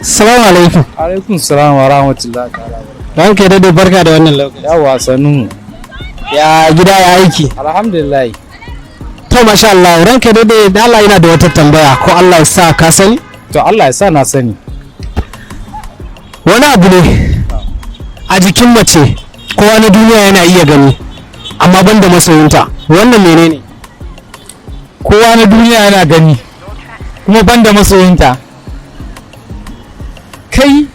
Assalamu alaikum. Alaikum salam wa rahmatullahi ta'ala. Ranka ya dade barka da wannan lokaci. Yawa sannun. Ya gida ya aiki. Alhamdulillah. To masha Allah ranka ya dade da Allah yana da wata tambaya ko Allah ya sa ka sani? To Allah ya sa na sani. Wani abu ne a jikin mace kowa na duniya yana iya gani amma banda masoyinta. Wannan menene? Kowa na duniya yana gani kuma banda masoyinta. Kai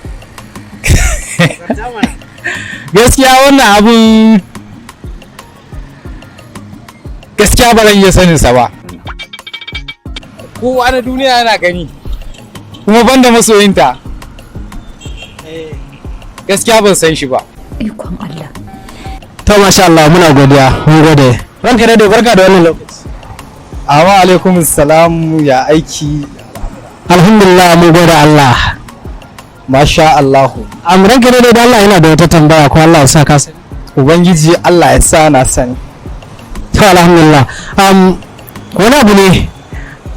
gaskiya wannan abun gaskiya ba zan iya sanin sa ba. Kowa na duniya yana gani kuma banda masoyinta. Gaskiya ban san shi ba. Ikon Allah. To masha Allah muna godiya mun gode. Ranka ya dade barka da wannan lokaci. Amma alaikum salam ya aiki. Alhamdulillah mun gode Allah. Masha Allahu. Ranka ya dade da Allah yana da wata tambaya ko Allah ya sa ka sani? Ubangiji Allah ya sa na sani. To alhamdulillah. Wani abu ne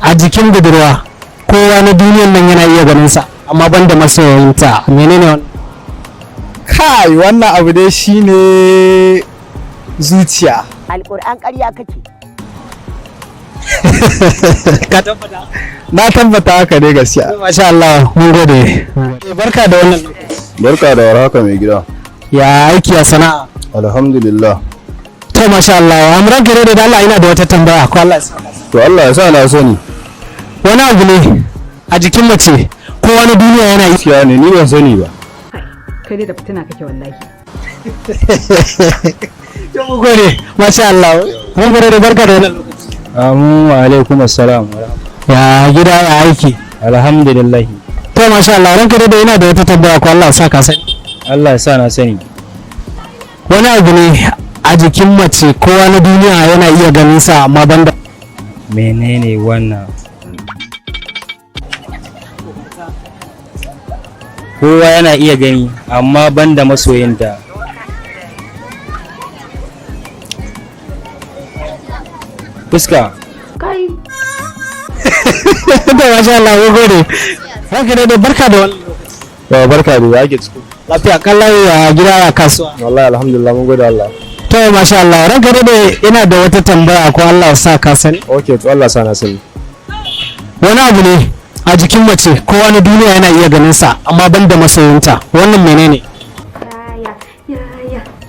a jikin budurwa kowa na duniyan nan yana iya ganin sa amma banda masoyinta. Menene wannan? Kai wannan abu dai shine zuciya. Alƙur'an ƙarya kake. Ka tabbata? Na tabbata haka ne gaskiya. Masha Allah mun gode. Barka da wannan lokaci. Barka da warhaka mai gida. Ya aiki a sana'a. Alhamdulillah. To masha Allah amran gare da Allah ina da wata tambaya ko Allah ya sa. To Allah ya sa na sani. Wani abu ne a jikin mace ko wani duniya yana yi. Gaskiya ne ni ban sani ba. Kai dai da fitina kake wallahi. To mu gode masha Allah. Mun gode da barka da wannan lokaci. Amu alaikum assalam. Ya gida ya aiki. Alhamdulillah. To masha Allah ranka da ina da wata tambaya ko Allah ya sa ka sani. Allah ya sa na sani. Wani abu ne a jikin mace kowa na duniya yana iya ganin sa amma banda Menene wannan? Kowa yana iya gani amma banda masoyinta. Fuska. Kai. to masha Allah mun gode. Ranka da barka da wannan Ba barka da yake ciki. lafiya kallon ya gida ya kasuwa. Wallahi alhamdulillah mun gode Allah. To masha Allah ranka da ina da wata tambaya ko Allah ya sa ka sani. Okay to Allah ya sa na sani. Wani abu ne a jikin mace kowa na duniya yana iya ganin sa amma banda masoyinta. Wannan menene? Yaya.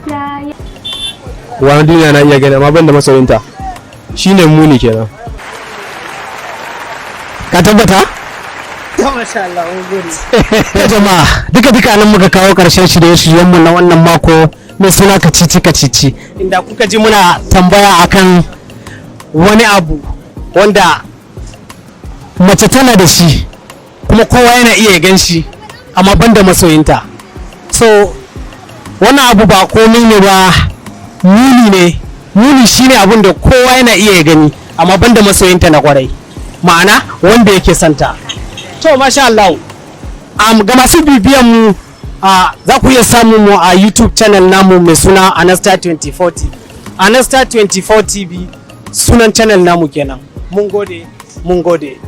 Wani duniya na iya gani amma ban da masoyinta. Shine muni kenan. Ka tabbata? Jama'a duka nan muka kawo karshen shirye-shiryenmu na wannan mako mai suna kacici inda kuka ji muna tambaya akan wani abu wanda mace tana da shi kuma kowa yana iya gan shi amma banda masoyinta. So wannan abu ba komai ne ba, muni shine abin da kowa yana iya gani amma banda masoyinta na kwarai, ma'ana wanda yake santa. To masha Allah ga masu bibiyan mu za ku iya samun mu a YouTube channel namu mai suna Anasta 24 TV. Anasta 24 TV sunan channel namu kenan. Mun gode.